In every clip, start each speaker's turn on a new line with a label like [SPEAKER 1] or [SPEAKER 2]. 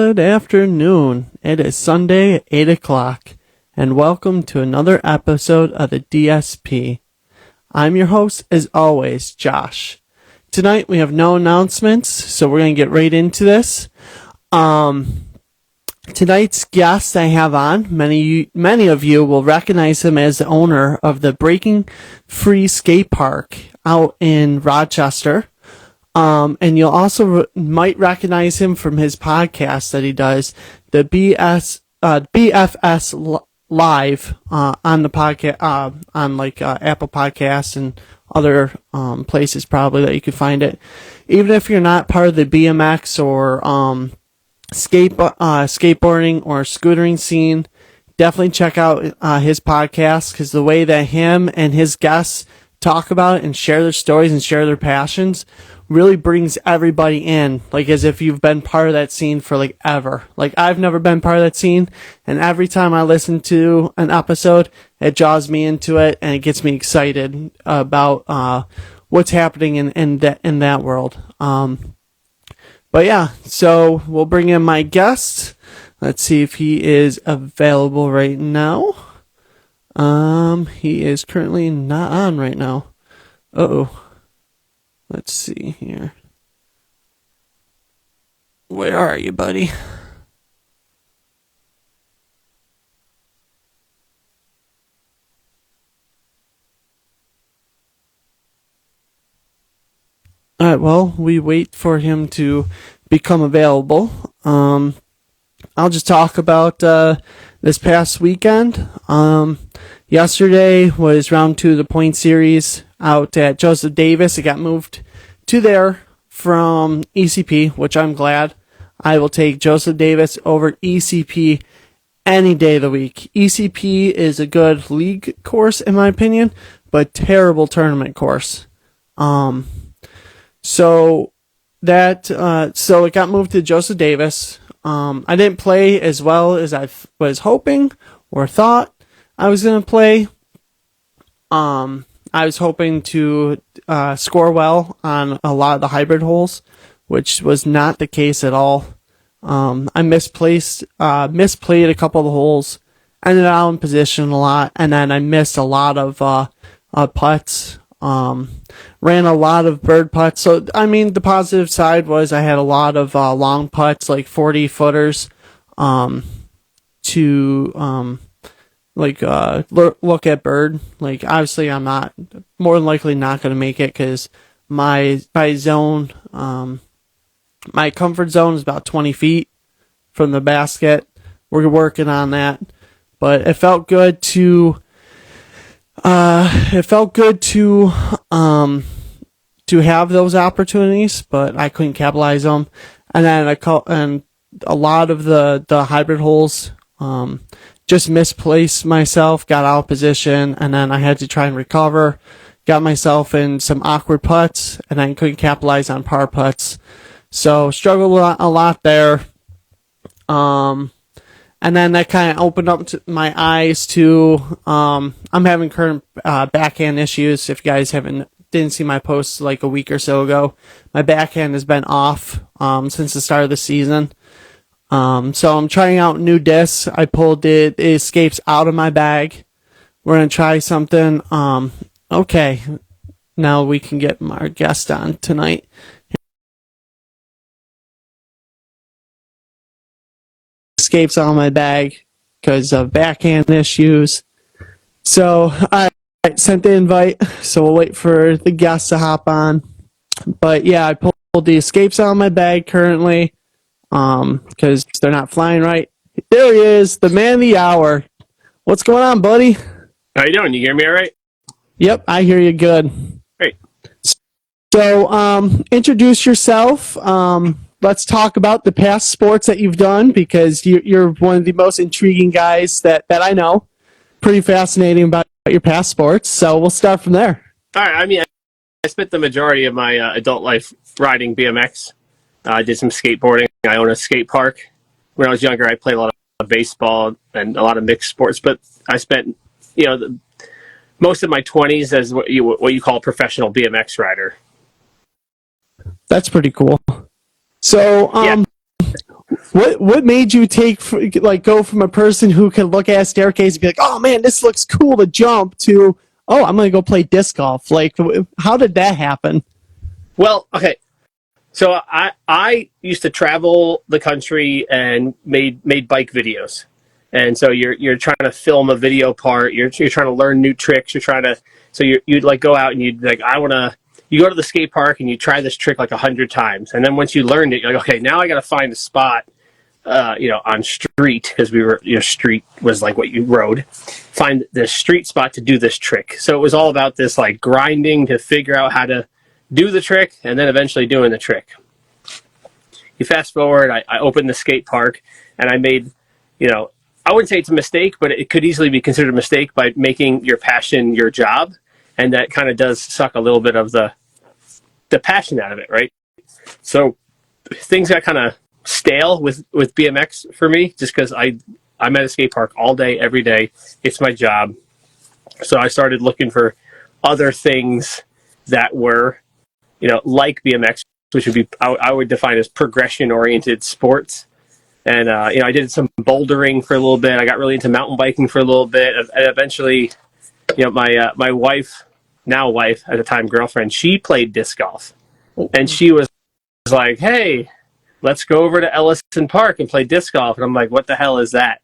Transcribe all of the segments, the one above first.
[SPEAKER 1] Good afternoon. It is Sunday at 8 o'clock, and welcome to another episode of the DSP. I'm your host, as always, Josh. Tonight we have no announcements, so we're going to get right into this. Tonight's guest I have on, many of you will recognize him as the owner of the Breaking Free Skate Park out in Rochester. And you'll also might recognize him from his podcast that he does, the BFS Live, on the podcast, on Apple Podcasts and other, places probably that you can find it. Even if you're not part of the BMX or, skateboarding or scootering scene, definitely check out, his podcast, because the way that him and his guests talk about it and share their stories and share their passions really brings everybody in, like as if you've been part of that scene for like ever. Like I've never been part of that scene, and every time I listen to an episode, it draws me into it and it gets me excited about what's happening in that world. But yeah, so we'll bring in my guest. Let's see if he is available right now. He is currently not on right now. Uh-oh. Let's see here. Where are you, buddy? Alright, well, we wait for him to become available. I'll just talk about this past weekend. Yesterday was round 2 of the point series out at Joseph Davis. It got moved to there from ECP, which I'm glad. I will take Joseph Davis over ECP any day of the week. ECP is a good league course, in my opinion, but terrible tournament course. So it got moved to Joseph Davis. I didn't play as well as I was hoping or thought I was going to play. I was hoping to score well on a lot of the hybrid holes, which was not the case at all. I misplayed a couple of the holes, ended out in position a lot, and then I missed a lot of putts. Ran a lot of bird putts. So, I mean, the positive side was I had a lot of long putts, like 40 footers, to look at bird. Like, obviously I'm not, more than likely not going to make it, because my zone, my comfort zone is about 20 feet from the basket. We're working on that, but it felt good to have those opportunities, but I couldn't capitalize them. And then and a lot of the hybrid holes, just misplaced myself, got out of position, and then I had to try and recover, got myself in some awkward putts, and then couldn't capitalize on par putts. So struggled a lot there. And then that kind of opened up my eyes to, I'm having current backhand issues. If you guys didn't see my post like a week or so ago, my backhand has been off since the start of the season. So I'm trying out new discs. I pulled the escapes out of my bag. We're going to try something. Okay. Now we can get our guest on tonight. Escapes out of my bag because of backhand issues. So I sent the invite. So we'll wait for the guest to hop on. But yeah, I pulled the escapes out of my bag currently. Because they're not flying right. There he is, the man of the hour. What's going on, buddy?
[SPEAKER 2] How you doing? You hear me all right?
[SPEAKER 1] Yep, I hear you good.
[SPEAKER 2] Great.
[SPEAKER 1] So, introduce yourself. Let's talk about the past sports that you've done, because you're one of the most intriguing guys that I know. Pretty fascinating about your past sports. So we'll start from there.
[SPEAKER 2] All right. I mean, I spent the majority of my adult life riding BMX. I did some skateboarding. I own a skate park. When I was younger, I played a lot of baseball and a lot of mixed sports. But I spent, most of my 20s as what you call a professional BMX rider.
[SPEAKER 1] That's pretty cool. So,
[SPEAKER 2] Yeah.
[SPEAKER 1] What made you go from a person who can look at a staircase and be like, oh man, this looks cool to jump, to, oh, I'm gonna go play disc golf? Like, how did that happen?
[SPEAKER 2] Well, okay. So I used to travel the country and made bike videos, and so you're trying to film a video part. You're trying to learn new tricks. You'd like go out and you'd like you go to the skate park and you try this trick like 100 times, and then once you learned it, you're like, okay, now I got to find a spot, on street, because street was like what you rode. Find the street spot to do this trick. So it was all about this like grinding to figure out how to do the trick, and then eventually doing the trick. You fast forward, I opened the skate park, and I made, I wouldn't say it's a mistake, but it could easily be considered a mistake by making your passion your job, and that kind of does suck a little bit of the passion out of it, right? So things got kind of stale with BMX for me, just because I'm at a skate park all day, every day. It's my job. So I started looking for other things that were, like BMX, which would be, I would define as progression-oriented sports. And, I did some bouldering for a little bit. I got really into mountain biking for a little bit. And eventually, my wife, now wife, at the time girlfriend, she played disc golf. And she was like, hey, let's go over to Ellison Park and play disc golf. And I'm like, what the hell is that,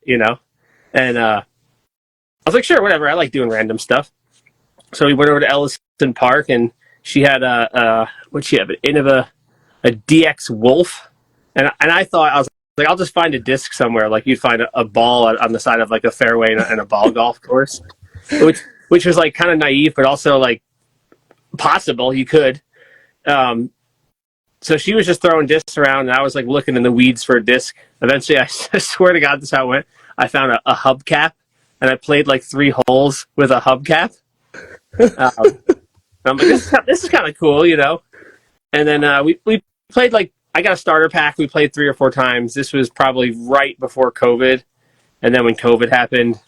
[SPEAKER 2] And I was like, sure, whatever. I like doing random stuff. So we went over to Ellison Park, and she had what'd she have? An Innova, a DX Wolf. And I thought, I was like, I'll just find a disc somewhere. Like you'd find a ball on the side of like a fairway and a ball golf course, which was like kind of naive, but also like possible. You could. So she was just throwing discs around, and I was like looking in the weeds for a disc. Eventually, I swear to God, this is how it went. I found a hubcap, and I played like 3 holes with a hubcap. I'm like, this is kind of cool, And then we played like, I got a starter pack. We played 3 or 4 times. This was probably right before COVID. And then when COVID happened,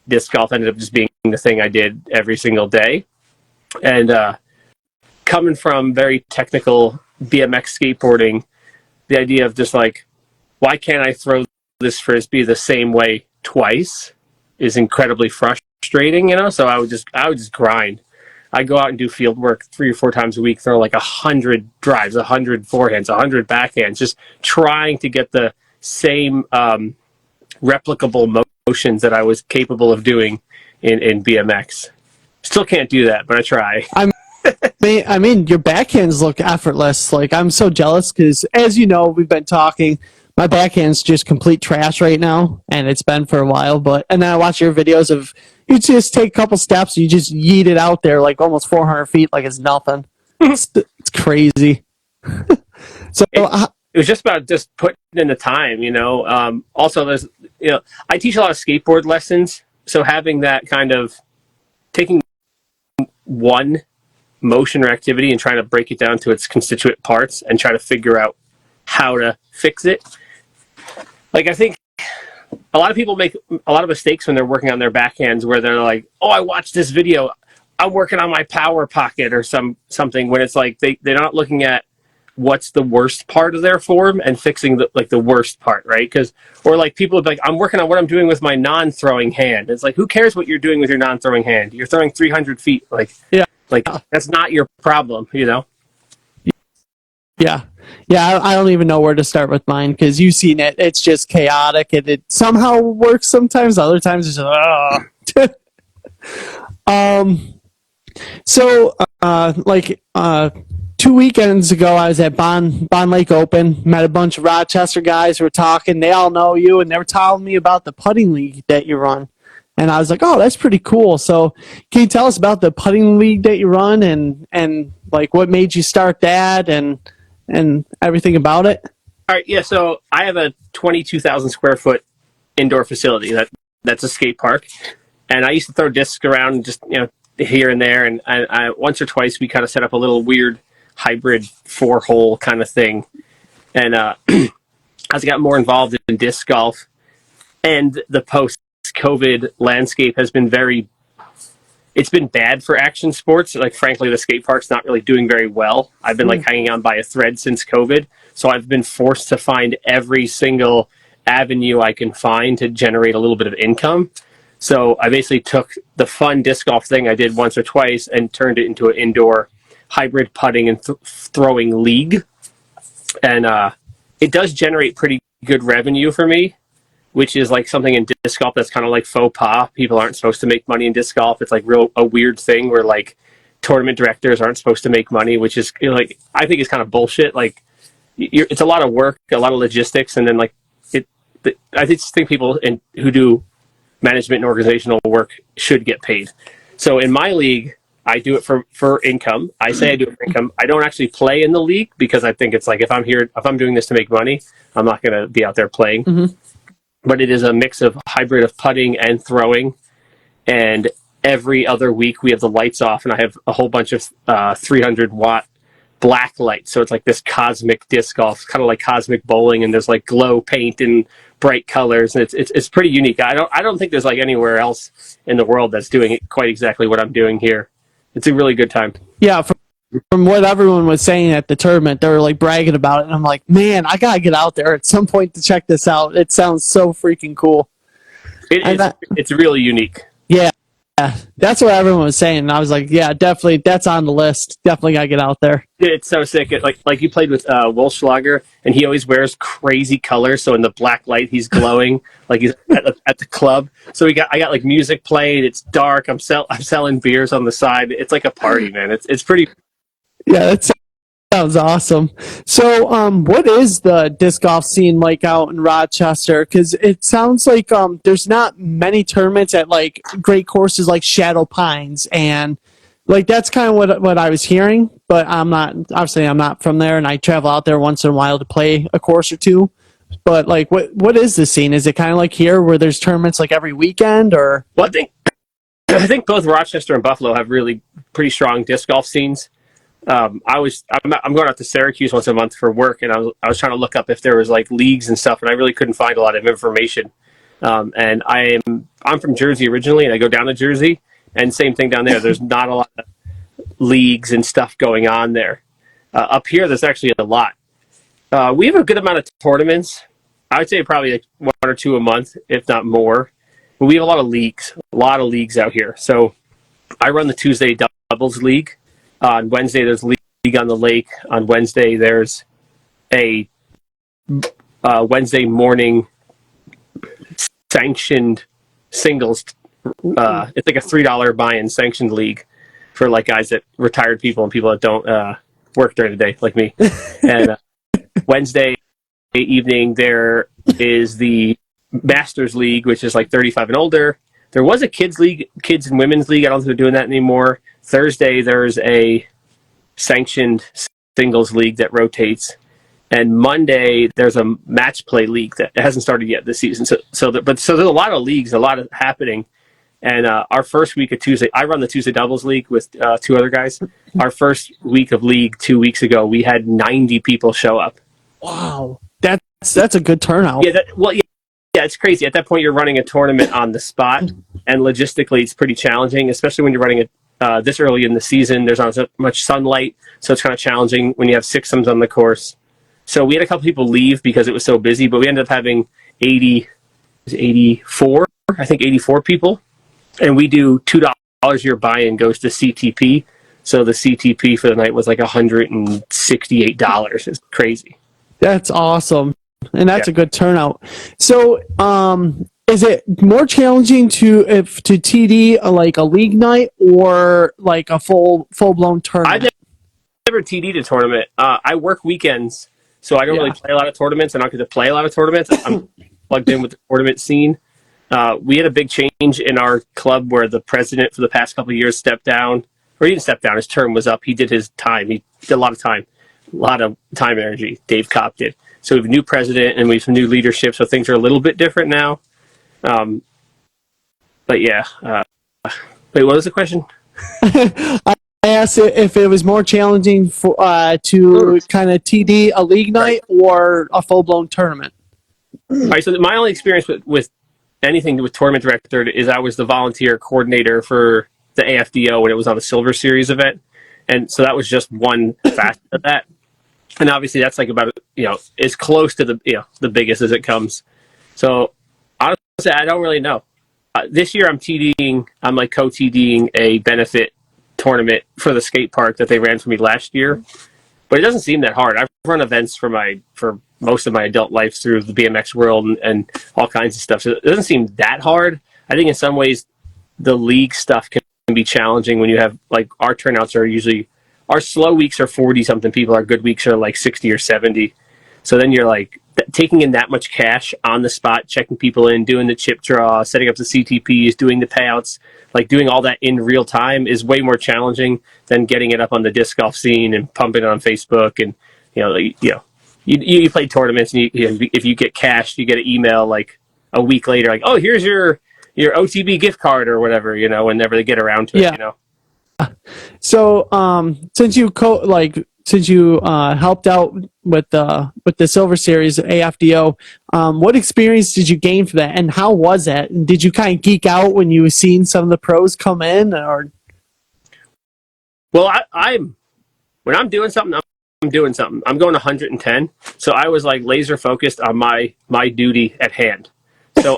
[SPEAKER 2] disc golf ended up just being the thing I did every single day. And coming from very technical BMX skateboarding, the idea of just like, why can't I throw this frisbee the same way twice is incredibly frustrating, So I would just grind. I go out and do field work 3 or 4 times a week, throw like 100 drives, 100 forehands, 100 backhands, just trying to get the same replicable motions that I was capable of doing in BMX. Still can't do that, but I try.
[SPEAKER 1] I mean, your backhands look effortless. Like, I'm so jealous because, as you know, we've been talking. My backhand's just complete trash right now, and it's been for a while. And then I watch your videos of you just take a couple steps, you just yeet it out there like almost 400 feet, like it's nothing. It's crazy. So
[SPEAKER 2] it was just about just putting in the time, Also, there's, I teach a lot of skateboard lessons, so having that kind of taking one motion or activity and trying to break it down to its constituent parts and try to figure out how to fix it. Like, I think a lot of people make a lot of mistakes when they're working on their backhands, where they're like, oh, I watched this video, I'm working on my power pocket or something, when it's like they're not looking at what's the worst part of their form and fixing the worst part, right? Or like people would be like, I'm working on what I'm doing with my non-throwing hand. It's like, who cares what you're doing with your non-throwing hand? You're throwing 300 feet. Like, that's not your problem,
[SPEAKER 1] Yeah. I don't even know where to start with mine, because you've seen it. It's just chaotic, and it somehow works sometimes. Other times it's just, So, 2 weekends ago, I was at Bond Lake Open. Met a bunch of Rochester guys who were talking. They all know you, and they were telling me about the putting league that you run. And I was like, oh, that's pretty cool. So can you tell us about the putting league that you run, and like what made you start that, and everything about it?
[SPEAKER 2] All right, yeah. So I have a 22,000 square foot indoor facility that's a skate park, and I used to throw discs around just here and there. And I once or twice we kind of set up a little weird hybrid 4-hole kind of thing. And as I got more involved in disc golf, and the post-COVID landscape has been it's been bad for action sports. Like, frankly, the skate park's not really doing very well. I've been like hanging on by a thread since COVID. So I've been forced to find every single avenue I can find to generate a little bit of income. So I basically took the fun disc golf thing I did once or twice and turned it into an indoor hybrid putting and throwing league. And it does generate pretty good revenue for me, which is like something in disc golf that's kind of like faux pas. People aren't supposed to make money in disc golf. It's like a weird thing where like tournament directors aren't supposed to make money, which is, you know, like, I think it's kind of bullshit. Like, it's a lot of work, a lot of logistics, and then like I just think people who do management and organizational work should get paid. So in my league, I do it for income. I say I do it for income. I don't actually play in the league because I think it's like, if I'm doing this to make money, I'm not going to be out there playing. Mm-hmm. But it is a mix of hybrid of putting and throwing. And every other week we have the lights off, and I have a whole bunch of 300-watt black lights. So it's like this cosmic disc golf, kind of like cosmic bowling, and there's like glow paint and bright colors, and it's pretty unique. I don't think there's like anywhere else in the world that's doing it quite exactly what I'm doing here. It's a really good time.
[SPEAKER 1] Yeah, from what everyone was saying at the tournament, they were like bragging about it, and I'm like, man, I gotta get out there at some point to check this out. It sounds so freaking cool.
[SPEAKER 2] It's really unique.
[SPEAKER 1] Yeah, that's what everyone was saying, and I was like, yeah, definitely, that's on the list. Definitely gotta get out there.
[SPEAKER 2] It's so sick. Like you played with Wolfschlager, and he always wears crazy colors. So in the black light, he's glowing like he's at the club. So I got like music playing. It's dark. I'm selling beers on the side. It's like a party, man. It's pretty.
[SPEAKER 1] Yeah, that sounds awesome. So, what is the disc golf scene like out in Rochester? Because it sounds like there's not many tournaments at like great courses like Shadow Pines, and like that's kind of what I was hearing. But I'm not from there, and I travel out there once in a while to play a course or two. But like, what is the scene? Is it kind of like here where there's tournaments like every weekend, or?
[SPEAKER 2] Well, I think both Rochester and Buffalo have really pretty strong disc golf scenes. I'm going out to Syracuse once a month for work, and I was trying to look up if there was like leagues and stuff, and I really couldn't find a lot of information. And I'm from Jersey originally, and I go down to Jersey, and same thing down there. There's not a lot of leagues and stuff going on there. Up here, there's actually a lot. We have a good amount of tournaments. I would say probably like 1 or 2 a month, if not more. But we have a lot of leagues out here. So I run the Tuesday doubles league. On Wednesday, there's League on the Lake. On Wednesday, there's a Wednesday morning sanctioned singles. It's like a $3 buy-in sanctioned league for like guys that retired people and people that don't work during the day, like me. And Wednesday evening, there is the Masters League, which is like 35 and older. There was a kids and women's league. I don't think they're doing that anymore. Thursday, there's a sanctioned singles league that rotates. And Monday, there's a match play league that hasn't started yet this season. So there's a lot of leagues, a lot of happening. And our first week of Tuesday, I run the Tuesday doubles league with 2 other guys. Our first week of league 2 weeks ago, we had 90 people show up.
[SPEAKER 1] Wow. That's a good turnout.
[SPEAKER 2] Yeah, it's crazy. At that point, you're running a tournament on the spot, and logistically, it's pretty challenging, especially when you're running it this early in the season. There's not so much sunlight, so it's kind of challenging when you have sixums on the course. So we had a couple people leave because it was so busy, but we ended up having 84 people, and we do $2 your buy-in goes to CTP. So the CTP for the night was like $168. It's crazy.
[SPEAKER 1] That's awesome. And that's a good turnout. So, is it more challenging to TD like a league night or like a full blown tournament?
[SPEAKER 2] I've never TD'd a tournament. I work weekends, so I don't really play a lot of tournaments. I don't get to play a lot of tournaments. I'm plugged in with the tournament scene. We had a big change in our club where the president for the past couple of years stepped down, or he didn't step down. His term was up. He did his time. He did a lot of time and energy. Dave Kopp did. So we have a new president and we have some new leadership, so things are a little bit different now. But yeah. Wait, what was the question?
[SPEAKER 1] I asked if it was more challenging to kind of TD a league night or a full-blown tournament.
[SPEAKER 2] All right, so my only experience with anything with tournament director is I was the volunteer coordinator for the AFDO when it was on the Silver Series event. And so that was just one facet of that. And obviously that's like about, as close to the biggest as it comes. So honestly, I don't really know. This year, I'm like co-TDing a benefit tournament for the skate park that they ran for me last year. But it doesn't seem that hard. I've run events for most of my adult life through the BMX world and all kinds of stuff. So it doesn't seem that hard. I think in some ways the league stuff can be challenging when you have, like, our turnouts are usually, our slow weeks are 40 something people, our good weeks are like 60 or 70. So then you're like taking in that much cash on the spot, checking people in, doing the chip draw, setting up the CTPs, doing the payouts, like doing all that in real time is way more challenging than getting it up on the disc golf scene and pumping it on Facebook. And you play tournaments, and if you get cashed, you get an email like a week later, like, oh, here's your OTB gift card or whatever, whenever they get around to it.
[SPEAKER 1] So, since you helped out with the Silver Series AFDO, what experience did you gain from that, and how was that? And did you kind of geek out when you seen some of the pros come in, or?
[SPEAKER 2] Well, when I'm doing something, I'm doing something. I'm going 110, so I was like laser focused on my duty at hand. So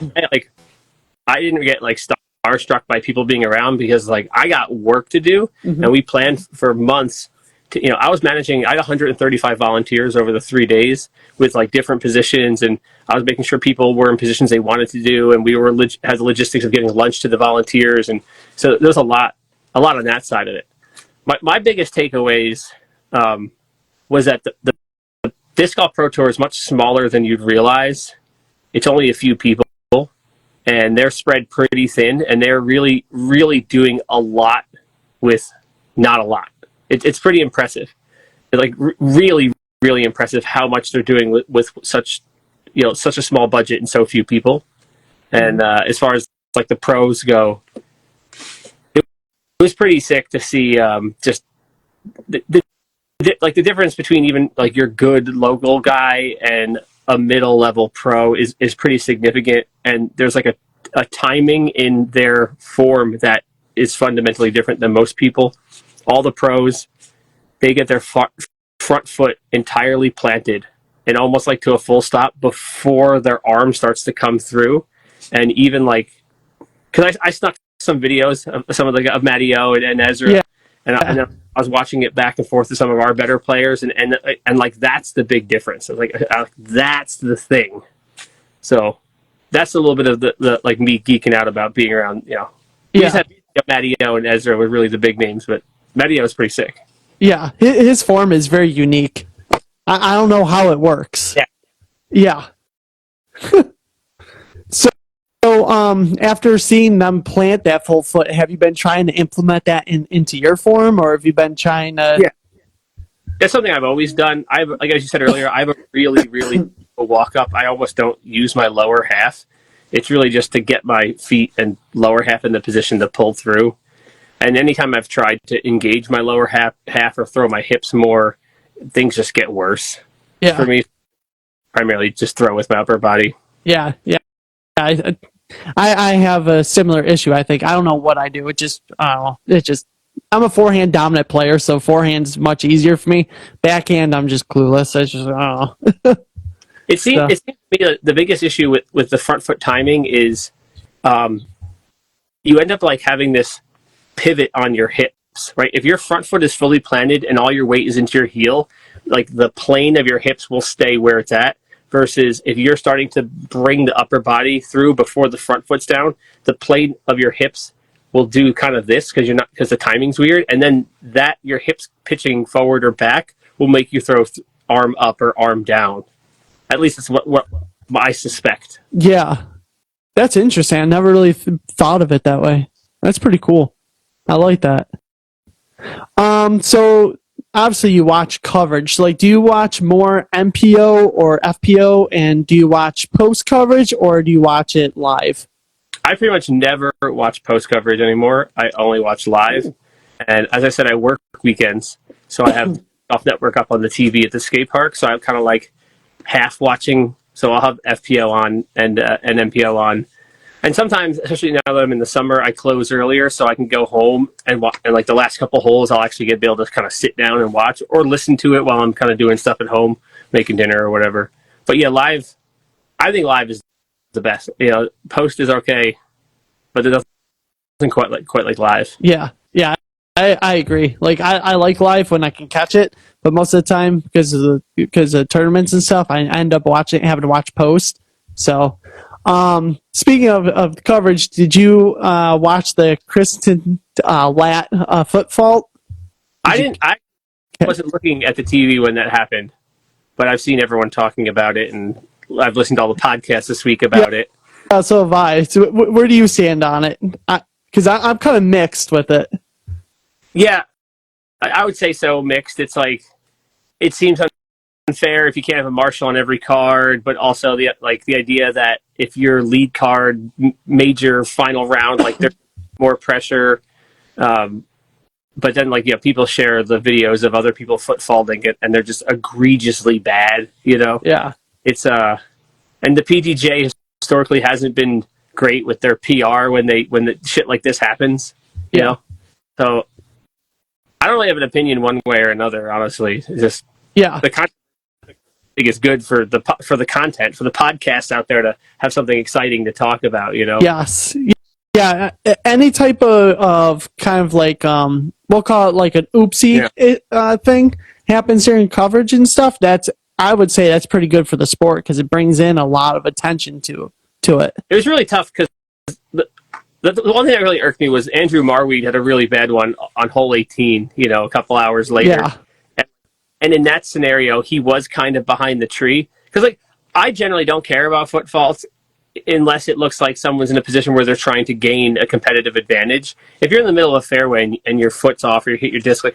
[SPEAKER 2] I didn't get like starstruck by people being around, because like I got work to do, and we planned for months. I was managing. I had 135 volunteers over the 3 days with like different positions, and I was making sure people were in positions they wanted to do, and we had the logistics of getting lunch to the volunteers, and so there's a lot on that side of it. My biggest takeaways was that the Disc Golf Pro Tour is much smaller than you'd realize. It's only a few people, and they're spread pretty thin, and they're really, really doing a lot with not a lot. It's pretty impressive. Like really, really impressive how much they're doing with such a small budget and so few people. And as far as like the pros go, it was pretty sick to see just the difference between even like your good local guy and a middle level pro is pretty significant. And there's like a timing in their form that is fundamentally different than most people. All the pros, they get their front foot entirely planted and almost like to a full stop before their arm starts to come through. And even like, because I snuck some videos of some of Matty O and Ezra,
[SPEAKER 1] Yeah.
[SPEAKER 2] and I was watching it back and forth to some of our better players, and like that's the big difference. Like that's the thing. So that's a little bit of the like me geeking out about being around. We just had Matty O and Ezra were really the big names, but Matty O is pretty sick.
[SPEAKER 1] Yeah, his form is very unique. I don't know how it works. Yeah. So, after seeing them plant that full foot, have you been trying to implement that into your form, or have you been trying to?
[SPEAKER 2] Yeah, that's something I've always done. Like as you said earlier, I have a really, really walk up. I almost don't use my lower half. It's really just to get my feet and lower half in the position to pull through. And anytime I've tried to engage my lower half or throw my hips more, things just get worse.
[SPEAKER 1] Yeah.
[SPEAKER 2] For me, primarily just throw with my upper body.
[SPEAKER 1] Yeah. I have a similar issue. I think I don't know what I do. I'm a forehand dominant player, so forehand's much easier for me. Backhand, I'm just clueless. I don't know.
[SPEAKER 2] It seems to me the biggest issue with the front foot timing is, you end up like having this pivot on your hips, right? If your front foot is fully planted and all your weight is into your heel, like the plane of your hips will stay where it's at. Versus if you're starting to bring the upper body through before the front foot's down, the plane of your hips will do kind of this because the timing's weird, and then that your hips pitching forward or back will make you throw arm up or arm down. At least that's what I suspect.
[SPEAKER 1] Yeah, that's interesting. I never really thought of it that way. That's pretty cool. I like that. So obviously you watch coverage. Like, do you watch more MPO or FPO, and do you watch post coverage, or do you watch it live?
[SPEAKER 2] I pretty much never watch post coverage anymore. I only watch live. And as I said, I work weekends, so I have off network up on the TV at the skate park. So I'm kind of like half watching. So I'll have FPO on and MPO on. And sometimes, especially now that I'm in the summer, I close earlier so I can go home and like the last couple holes, I'll actually be able to kind of sit down and watch or listen to it while I'm kind of doing stuff at home, making dinner or whatever. But yeah, live, I think live is the best. Post is okay, but it doesn't quite like live.
[SPEAKER 1] Yeah, yeah, I agree. Like I like live when I can catch it, but most of the time because of tournaments and stuff, I end up having to watch post. So, speaking of coverage, did you watch the Kristen Lat foot fault?
[SPEAKER 2] I didn't. I wasn't looking at the TV when that happened, but I've seen everyone talking about it, and I've listened to all the podcasts this week about it.
[SPEAKER 1] So have I. So where do you stand on it? Because I'm kind of mixed with it.
[SPEAKER 2] Yeah, I would say so. Mixed. It's like it seems unfair if you can't have a marshal on every card, but also the idea that if your lead card major final round, like there's more pressure. But then people share the videos of other people foot faulting it, and they're just egregiously bad.
[SPEAKER 1] Yeah.
[SPEAKER 2] It's and the PDJ historically hasn't been great with their PR when the shit like this happens. You know, so I don't really have an opinion one way or another. Honestly, it's just the content I think is good for the content for the podcast out there to have something exciting to talk about.
[SPEAKER 1] Yes. Yeah. Any type of kind of like we'll call it like an oopsie thing happens during coverage and stuff. I would say that's pretty good for the sport because it brings in a lot of attention to it. It
[SPEAKER 2] was really tough because the one thing that really irked me was Andrew Marweed had a really bad one on hole 18, a couple hours later.
[SPEAKER 1] Yeah.
[SPEAKER 2] And in that scenario, he was kind of behind the tree. Because, I generally don't care about foot faults unless it looks like someone's in a position where they're trying to gain a competitive advantage. If you're in the middle of a fairway and your foot's off or you hit your disc,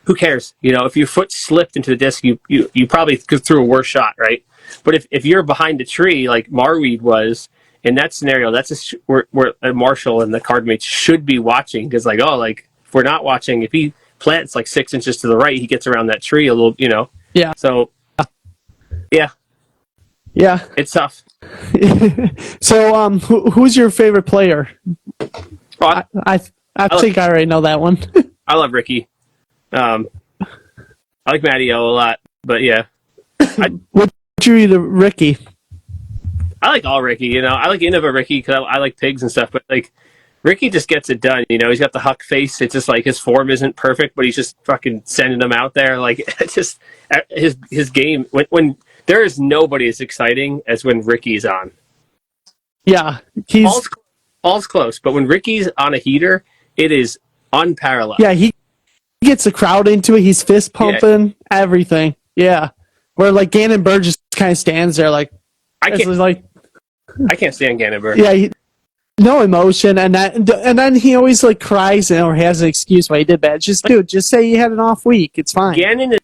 [SPEAKER 2] who cares? If your foot slipped into the disc, you probably threw a worse shot, right? But if you're behind a tree like Marweed was, in that scenario, that's where a marshal and the card mates should be watching because, if we're not watching, if he plants 6 inches to the right, he gets around that tree a little,
[SPEAKER 1] Yeah.
[SPEAKER 2] So, yeah.
[SPEAKER 1] Yeah.
[SPEAKER 2] It's tough.
[SPEAKER 1] So, who's your favorite player?
[SPEAKER 2] Well,
[SPEAKER 1] I think I already know that one.
[SPEAKER 2] I love Ricky. I like Matty O a lot, but yeah.
[SPEAKER 1] What drew you to Ricky?
[SPEAKER 2] I like all Ricky, I like Innova Ricky because I like pigs and stuff, but Ricky just gets it done, he's got the huck face. It's just his form isn't perfect, but he's just fucking sending them out there. It's just his game. When there is nobody as exciting as when Ricky's on.
[SPEAKER 1] Yeah.
[SPEAKER 2] All's close, but when Ricky's on a heater, it is unparalleled.
[SPEAKER 1] Yeah, he gets the crowd into it. He's fist pumping, everything. Yeah. Where Gannon Bird just kind of stands there
[SPEAKER 2] I can't stand Gannon Bird.
[SPEAKER 1] Yeah, no emotion, and then he always cries or has an excuse why he did bad. Just just say you had an off week. It's fine.
[SPEAKER 2] Gannon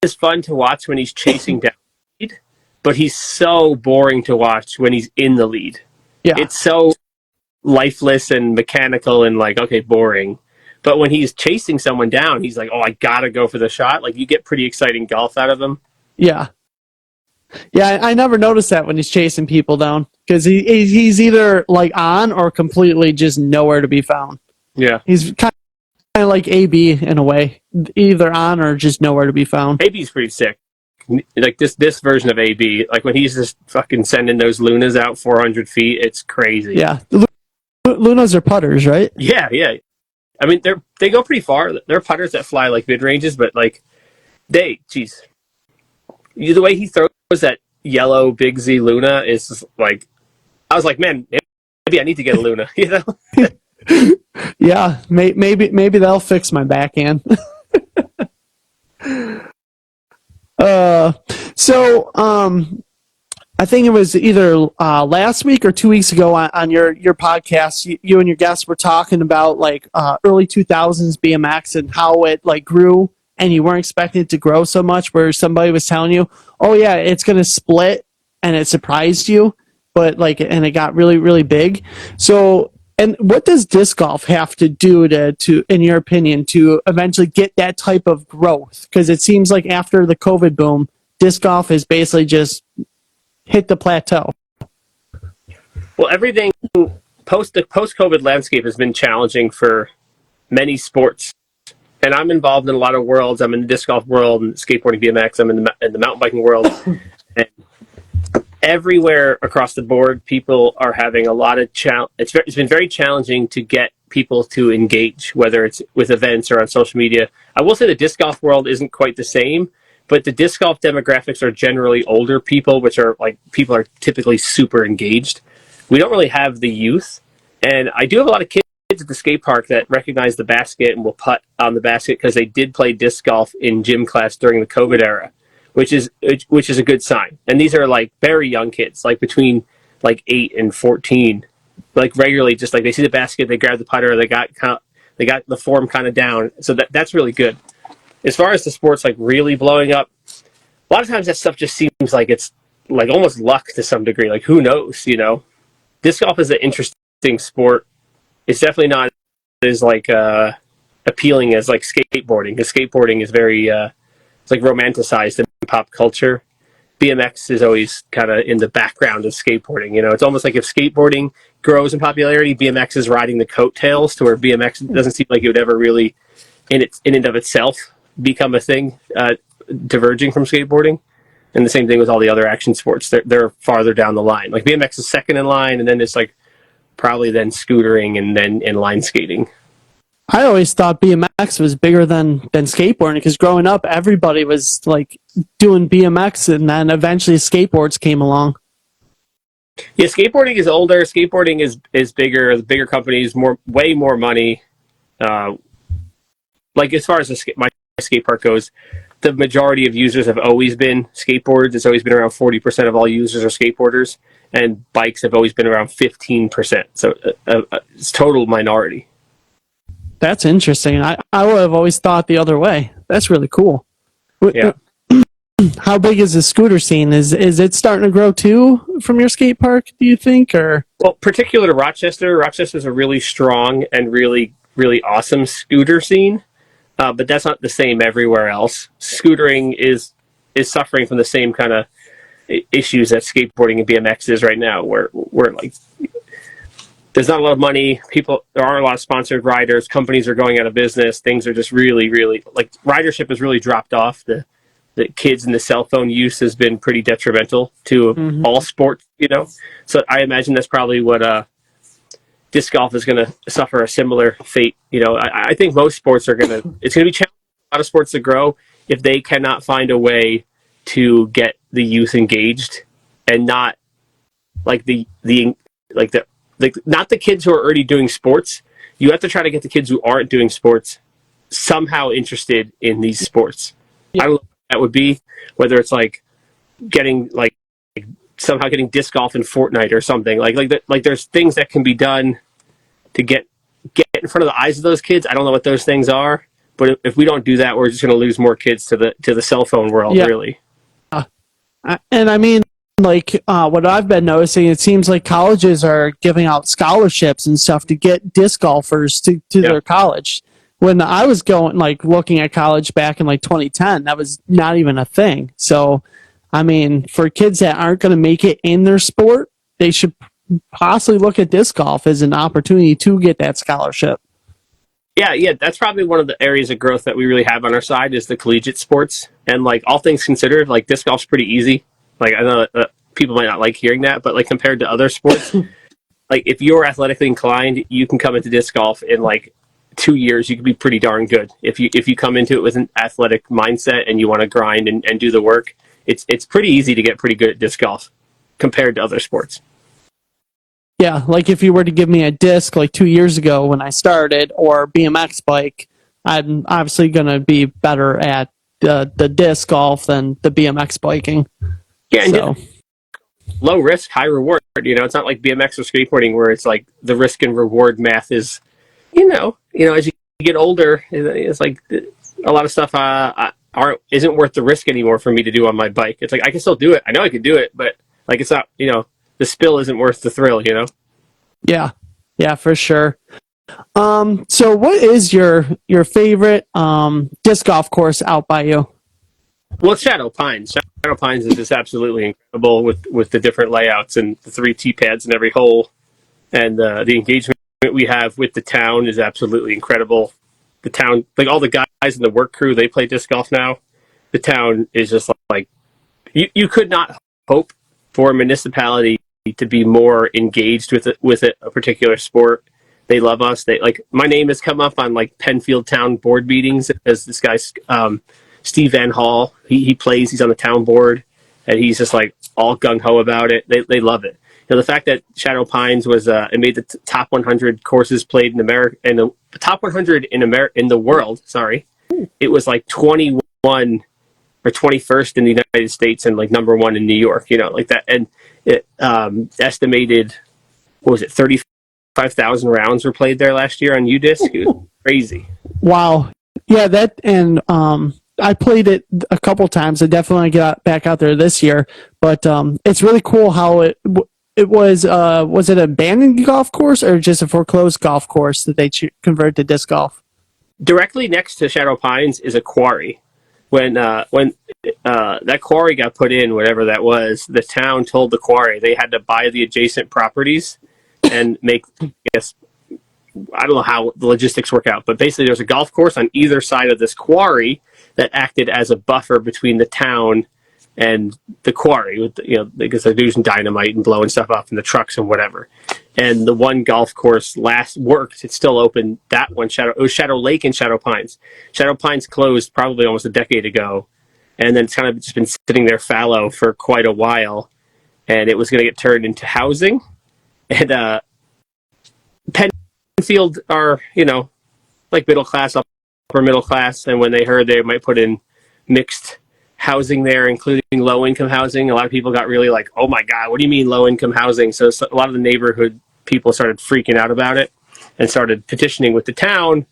[SPEAKER 2] is fun to watch when he's chasing down the lead, but he's so boring to watch when he's in the lead.
[SPEAKER 1] Yeah,
[SPEAKER 2] it's so lifeless and mechanical and okay, boring. But when he's chasing someone down, he's like, oh, I gotta go for the shot. You get pretty exciting golf out of him.
[SPEAKER 1] Yeah. Yeah, I never noticed that when he's chasing people down because he's either on or completely just nowhere to be found.
[SPEAKER 2] Yeah,
[SPEAKER 1] he's kind of like AB in a way, either on or just nowhere to be found.
[SPEAKER 2] AB's pretty sick. This version of AB, when he's just fucking sending those Lunas out 400 feet, it's crazy.
[SPEAKER 1] Yeah, Lunas are putters, right?
[SPEAKER 2] Yeah. I mean, they go pretty far. They're putters that fly mid ranges, but the way he throws that yellow Big Z Luna is I was like, man, maybe I need to get a Luna,
[SPEAKER 1] Yeah, maybe that'll fix my backhand. So I think it was either last week or 2 weeks ago on your podcast, you and your guests were talking about early 2000s BMX and how it grew. And you weren't expecting it to grow so much, where somebody was telling you, oh yeah, it's going to split, and it surprised you, but and it got really, really big. So, and what does disc golf have to do to, in your opinion, to eventually get that type of growth? Because it seems like after the COVID boom, disc golf has basically just hit the plateau.
[SPEAKER 2] Well, everything the post-COVID landscape has been challenging for many sports. And I'm involved in a lot of worlds. I'm in the disc golf world and skateboarding, BMX. I'm in the mountain biking world. And everywhere across the board, people are having a lot of it's been very challenging to get people to engage, whether it's with events or on social media. I will say the disc golf world isn't quite the same, but the disc golf demographics are generally older people, which are like people are typically super engaged. We don't really have the youth, and I do have a lot of kids at the skate park that recognize the basket and will putt on the basket because they did play disc golf in gym class during the COVID era, which is a good sign. And these are like very young kids, like between like 8 and 14, like regularly, just like they see the basket, they grab the putter, they got the form kind of down. So that's really good. As far as the sports like really blowing up, a lot of times that stuff just seems like it's like almost luck to some degree. Like who knows, you know? Disc golf is an interesting sport. It's definitely not as like appealing as like skateboarding. Because skateboarding is very it's like romanticized in pop culture. BMX is always kind of in the background of skateboarding. You know, it's almost like if skateboarding grows in popularity, BMX is riding the coattails to where BMX doesn't seem like it would ever really, in and of itself, become a thing, diverging from skateboarding. And the same thing with all the other action sports. They're farther down the line. Like BMX is second in line, and then it's like probably then scootering and then inline skating.
[SPEAKER 1] I always thought BMX was bigger than skateboarding because growing up, everybody was like doing BMX, and then eventually skateboards came along.
[SPEAKER 2] Yeah, skateboarding is older. Skateboarding is bigger. The bigger companies, way more money. Like as far as my skate park goes, the majority of users have always been skateboards. It's always been around 40% of all users are skateboarders, and bikes have always been around 15%. So it's total minority.
[SPEAKER 1] That's interesting. I would have always thought the other way. That's really cool.
[SPEAKER 2] Yeah.
[SPEAKER 1] How big is the scooter scene? Is it starting to grow too from your skate park, do you think? Or
[SPEAKER 2] well, particular to Rochester's a really strong and really, really awesome scooter scene. But that's not the same everywhere else. Scootering is suffering from the same kind of issues that skateboarding and BMX is right now, where like there's not a lot of money. There aren't a lot of sponsored riders. Companies are going out of business. Things are just really, really like ridership has really dropped off. The kids and the cell phone use has been pretty detrimental to all sports, you know. So I imagine that's probably what disc golf is going to suffer a similar fate. You know, I think most sports it's going to be challenging for a lot of sports to grow if they cannot find a way to get the youth engaged and not like not the kids who are already doing sports. You have to try to get the kids who aren't doing sports somehow interested in these sports. Yeah. I don't know what that would be, whether it's like getting like somehow getting disc golf in Fortnite or something like there's things that can be done to get in front of the eyes of those kids. I don't know what those things are, but if we don't do that, we're just going to lose more kids to the cell phone world. Yeah. Really.
[SPEAKER 1] And I mean, like what I've been noticing, it seems like colleges are giving out scholarships and stuff to get disc golfers to their college. When I was looking at college back in like 2010, that was not even a thing. So, I mean, for kids that aren't going to make it in their sport, they should possibly look at disc golf as an opportunity to get that scholarship.
[SPEAKER 2] Yeah, that's probably one of the areas of growth that we really have on our side is the collegiate sports. And like all things considered, like disc golf's pretty easy. Like I know that people might not like hearing that, but like compared to other sports, like if you're athletically inclined, you can come into disc golf in like 2 years. You can be pretty darn good if you come into it with an athletic mindset and you want to grind and do the work. It's pretty easy to get pretty good at disc golf compared to other sports.
[SPEAKER 1] Yeah, like if you were to give me a disc like 2 years ago when I started or BMX bike, I'm obviously going to be better at the disc golf than the BMX biking.
[SPEAKER 2] Yeah, and low risk, high reward. You know, it's not like BMX or skateboarding where it's like the risk and reward math is, you know, as you get older, it's like a lot of stuff isn't worth the risk anymore for me to do on my bike. It's like I can still do it. I know I can do it, but like it's not, you know, the spill isn't worth the thrill, you know?
[SPEAKER 1] Yeah, for sure. So what is your favorite disc golf course out by you?
[SPEAKER 2] Well, it's Shadow Pines. Shadow Pines is just absolutely incredible with the different layouts and the 3 tee pads in every hole. And the engagement we have with the town is absolutely incredible. The town, like all the guys in the work crew, they play disc golf now. The town is just like you could not hope for a municipality to be more engaged with a particular sport. They love us. They like my name has come up on like Penfield Town board meetings as this guy Steve Van Hall. He plays. He's on the town board, and he's just like all gung ho about it. They love it. You know, the fact that Shadow Pines was it made the top 100 courses played in America and the top 100 in the world. Sorry, it was like 21 or 21st in the United States and like number one in New York. You know, like that, and it estimated what was it 35,000 rounds were played there last year on UDisc. It was crazy.
[SPEAKER 1] Wow. Yeah, that and I played it a couple times. I definitely got back out there this year, but it's really cool how it was. Was it an abandoned golf course or just a foreclosed golf course that they converted to disc golf?
[SPEAKER 2] Directly next to Shadow Pines is a quarry. When that quarry got put in, whatever that was, the town told the quarry they had to buy the adjacent properties and make, I guess, I don't know how the logistics work out, but basically there's a golf course on either side of this quarry that acted as a buffer between the town and the quarry, with because they're using dynamite and blowing stuff up in the trucks and whatever. And the one golf course last worked. It's still open. That one, it was Shadow Lake and Shadow Pines. Shadow Pines closed probably almost a decade ago, and then it's kind of just been sitting there fallow for quite a while. And it was going to get turned into housing. And Penfield are, like middle class, upper middle class, and when they heard they might put in mixed housing there, including low-income housing, a lot of people got really like, oh my God, what do you mean low-income housing? So a lot of the neighborhood people started freaking out about it and started petitioning with the town,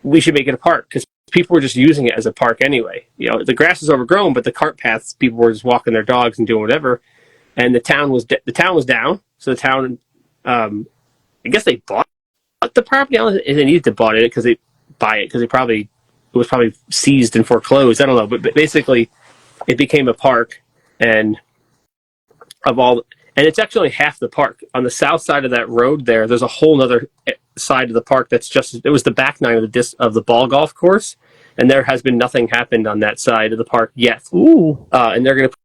[SPEAKER 2] we should make it a park, because people were just using it as a park anyway. The grass is overgrown, but the cart paths, people were just walking their dogs and doing whatever. And the town was down, so the town, I guess they bought the property. They needed to buy it because it was probably seized and foreclosed. I don't know, but basically, it became a park, and it's actually only half the park. On the south side of that road there's a whole other side of the park that's it was the back nine of the ball golf course, and there has been nothing happened on that side of the park yet.
[SPEAKER 1] Ooh.
[SPEAKER 2] And they're going to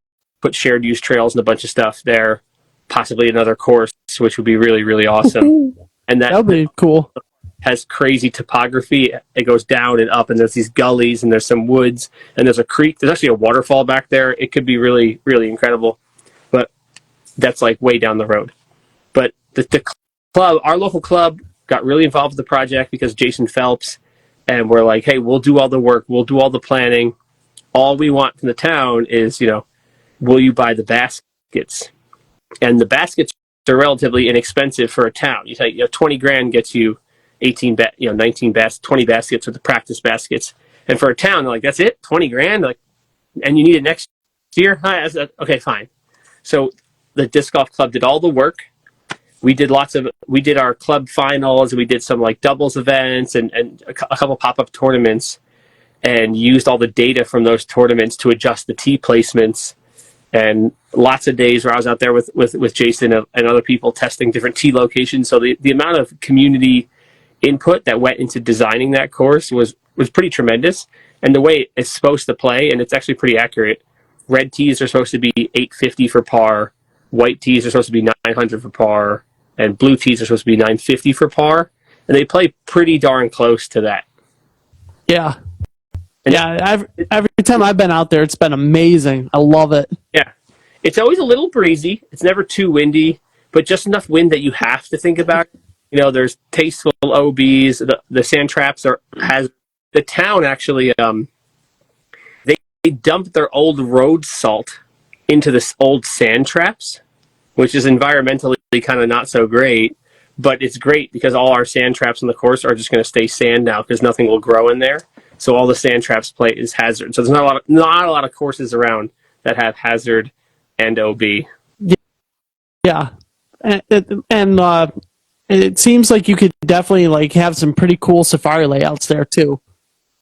[SPEAKER 2] put shared use trails and a bunch of stuff there, possibly another course, which would be really, really awesome. And that
[SPEAKER 1] would be cool.
[SPEAKER 2] Has crazy topography. It goes down and up, and there's these gullies, and there's some woods, and there's a creek. There's actually a waterfall back there. It could be really, really incredible, but that's like way down the road. But the club, our local club, got really involved with the project because Jason Phelps, and we're like, hey, we'll do all the work, we'll do all the planning. All we want from the town is, will you buy the baskets? And the baskets are relatively inexpensive for a town. You say, 20 grand gets you 19 20 baskets with the practice baskets. And for a town, they're like, that's it? 20 grand? Like, and you need it next year? Okay, fine. So the disc golf club did all the work. We did our club finals, we did some like doubles events and a couple pop-up tournaments, and used all the data from those tournaments to adjust the tee placements. And lots of days where I was out there with Jason and other people testing different tee locations. So the amount of community input that went into designing that course was pretty tremendous. And the way it's supposed to play, and it's actually pretty accurate, red tees are supposed to be 850 for par, white tees are supposed to be 900 for par, and blue tees are supposed to be 950 for par. And they play pretty darn close to that.
[SPEAKER 1] Yeah. Every time I've been out there, it's been amazing. I love it.
[SPEAKER 2] Yeah. It's always a little breezy. It's never too windy, but just enough wind that you have to think about. There's tasteful OBs. The sand traps the town actually, they dumped their old road salt into this old sand traps, which is environmentally kind of not so great, but it's great because all our sand traps on the course are just going to stay sand now because nothing will grow in there. So all the sand traps play is hazard. So there's not a lot of courses around that have hazard and OB.
[SPEAKER 1] Yeah, and it seems like you could definitely have some pretty cool safari layouts there too.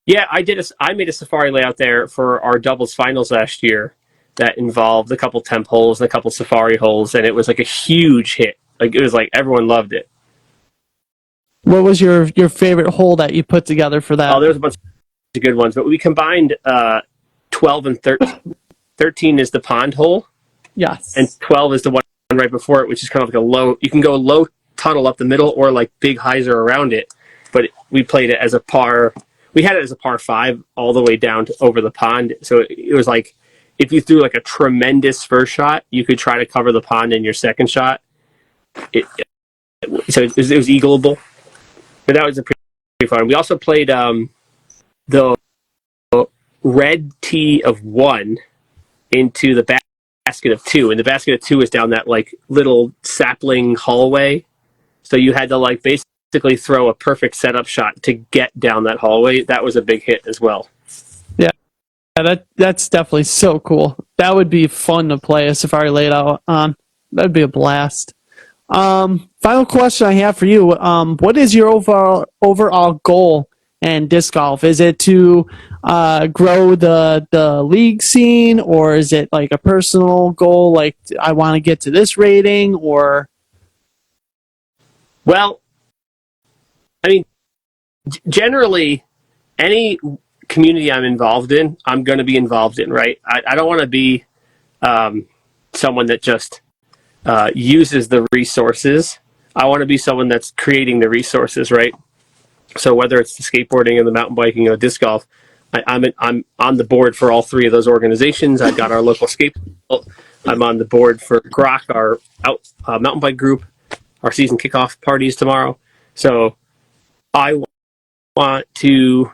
[SPEAKER 2] Yeah, I made a safari layout there for our doubles finals last year that involved a couple temp holes and a couple safari holes, and it was like a huge hit. Like it was like everyone loved it.
[SPEAKER 1] What was your favorite hole that you put together for that?
[SPEAKER 2] Oh, there was a bunch of good ones, but we combined 12 and 13. 13 is the pond hole, and
[SPEAKER 1] Yes.
[SPEAKER 2] 12 is the one right before it, which is kind of like a low. You can go low tunnel up the middle or like big hyzer around it. But we played it as a par. We had it as a par 5 all the way down to over the pond. So it was like if you threw like a tremendous first shot, you could try to cover the pond in your second shot. So it was eagleable. But that was a pretty fun. We also played the red tee of 1 into the basket of 2, and the basket of 2 is down that like little sapling hallway. So you had to like basically throw a perfect setup shot to get down that hallway. That was a big hit as well.
[SPEAKER 1] Yeah, that's definitely so cool. That would be fun to play a Safari laid out on. That'd be a blast. Final question I have for you. What is your overall goal in disc golf? Is it to grow the league scene, or is it like a personal goal, like I want to get to this rating, or?
[SPEAKER 2] Well, I mean, generally, any community I'm involved in, I'm going to be involved in, right? I don't want to be someone that just uses the resources. I want to be someone that's creating the resources, right? So whether it's the skateboarding or the mountain biking or disc golf, I'm on the board for all 3 of those organizations. I've got our local skate. I'm on the board for Grok, our mountain bike group. Our season kickoff parties tomorrow. So I want to,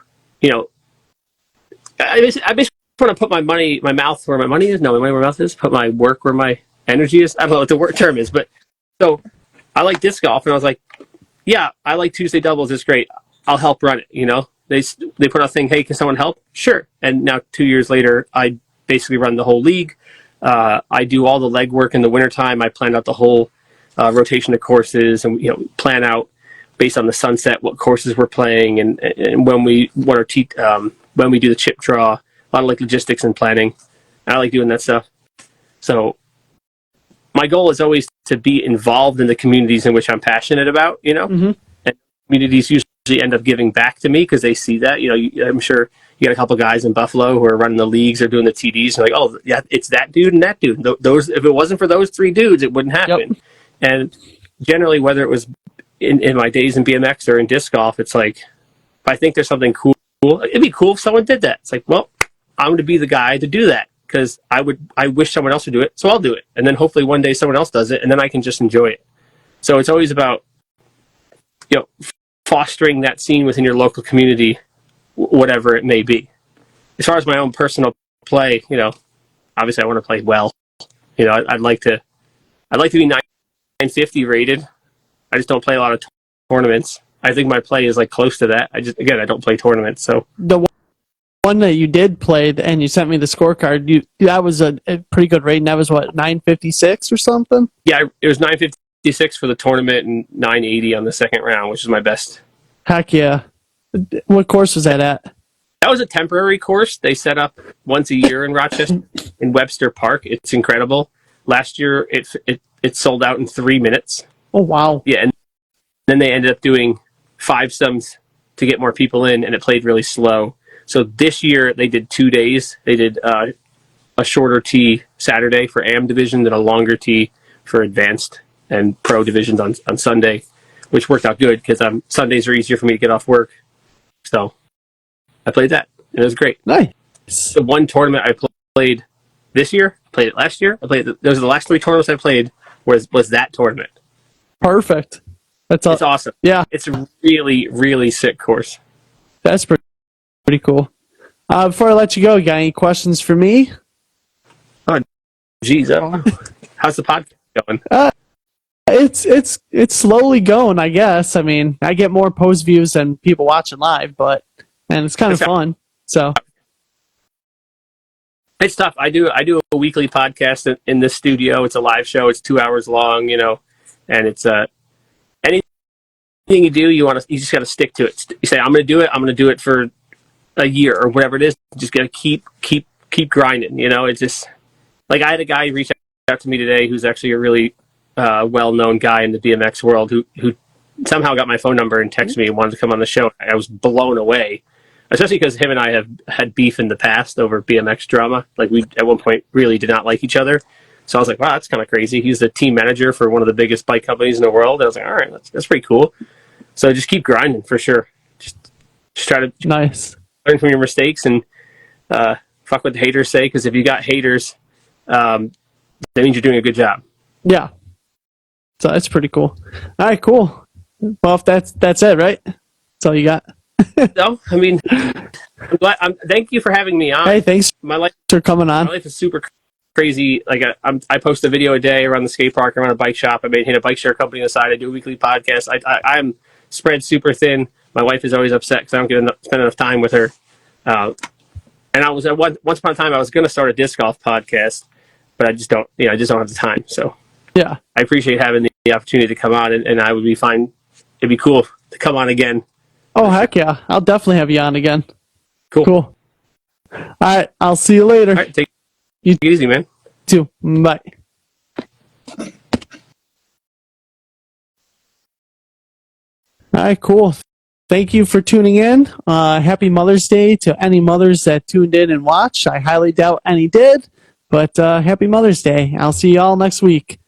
[SPEAKER 2] I basically want to put my mouth where my money is. No, my money where my mouth is. Put my work where my energy is. I don't know what the word term is, but so I like disc golf, and I was like, yeah, I like Tuesday doubles. It's great. I'll help run it. They put out a thing. Hey, can someone help? Sure. And now 2 years later, I basically run the whole league. I do all the legwork in the wintertime. I plan out the whole rotation of courses, and plan out based on the sunset what courses we're playing, and when we when we do the chip draw. A lot of like logistics and planning. I like doing that stuff. So my goal is always to be involved in the communities in which I'm passionate about.
[SPEAKER 1] Mm-hmm.
[SPEAKER 2] And communities usually end up giving back to me because they see that. I'm sure you got a couple guys in Buffalo who are running the leagues or doing the TDs, and like, oh yeah, it's that dude and that dude. Those, if it wasn't for those 3 dudes, it wouldn't happen. Yep. And generally, whether it was in my days in BMX or in disc golf, it's like, if I think there's something cool, it'd be cool if someone did that. It's like, well, I'm going to be the guy to do that because I wish someone else would do it, so I'll do it. And then hopefully one day someone else does it, and then I can just enjoy it. So it's always about, fostering that scene within your local community, whatever it may be. As far as my own personal play, obviously I want to play well. I'd like to be 950 rated. I just don't play a lot of tournaments. I think my play is like close to that. I don't play tournaments. So
[SPEAKER 1] the one that you did play, and you sent me the scorecard, that was a pretty good rating. That was what, 956 or something?
[SPEAKER 2] Yeah, it was 956 for the tournament and 980 on the second round, which is my best.
[SPEAKER 1] Heck yeah. What course was that at?
[SPEAKER 2] That was a temporary course they set up once a year in Rochester, in Webster Park. It's incredible. Last year, it sold out in 3 minutes.
[SPEAKER 1] Oh, wow.
[SPEAKER 2] Yeah, and then they ended up doing 5-sums to get more people in, and it played really slow. So this year, they did 2 days. They did a shorter tee Saturday for AM division, then a longer tee for advanced and pro divisions on Sunday, which worked out good because Sundays are easier for me to get off work. So I played that, and it was great.
[SPEAKER 1] Nice.
[SPEAKER 2] The one tournament I played this year, played it last year. Those are the last 3 tournaments I played was that tournament.
[SPEAKER 1] Perfect.
[SPEAKER 2] It's awesome.
[SPEAKER 1] Yeah.
[SPEAKER 2] It's a really, really sick course.
[SPEAKER 1] That's pretty cool. Before I let you go, you got any questions for me?
[SPEAKER 2] Oh, geez, I don't know. How's the podcast going?
[SPEAKER 1] It's slowly going, I guess. I mean, I get more post views than people watching live, and it's kind of fun. So
[SPEAKER 2] it's tough. I do a weekly podcast in this studio. It's a live show. It's 2 hours long, and it's anything you do, you just got to stick to it. You say, I'm going to do it. I'm going to do it for a year or whatever it is. You just got to keep grinding. It's just like I had a guy reach out to me today who's actually a really well-known guy in the BMX world who somehow got my phone number and texted me and wanted to come on the show. I was blown away, especially because him and I have had beef in the past over BMX drama. Like we at one point really did not like each other. So I was like, wow, that's kind of crazy. He's the team manager for one of the biggest bike companies in the world. And I was like, all right, that's pretty cool. So just keep grinding for sure. Just try to
[SPEAKER 1] Nice.
[SPEAKER 2] learn from your mistakes and fuck what the haters say. Because if you got haters, that means you're doing a good job.
[SPEAKER 1] Yeah. So that's pretty cool. All right, cool. Well, if that's it, right? That's all you got.
[SPEAKER 2] No, I mean, thank you for having me on.
[SPEAKER 1] Hey, thanks
[SPEAKER 2] My life
[SPEAKER 1] for coming on.
[SPEAKER 2] is super crazy. Like I post a video a day around the skate park, around a bike shop. I maintain a bike share company on the side. I do a weekly podcast. I'm spread super thin. My wife is always upset because I don't spend enough time with her. And I was once upon a time I was going to start a disc golf podcast, but I just don't. I just don't have the time. So
[SPEAKER 1] Yeah.
[SPEAKER 2] I appreciate having the opportunity to come on, and I would be fine. It'd be cool to come on again.
[SPEAKER 1] Oh, heck yeah. I'll definitely have you on again.
[SPEAKER 2] Cool.
[SPEAKER 1] All right. I'll see you later.
[SPEAKER 2] All right, take it easy, man.
[SPEAKER 1] You too. Bye. All right, cool. Thank you for tuning in. Happy Mother's Day to any mothers that tuned in and watched. I highly doubt any did, but happy Mother's Day. I'll see you all next week.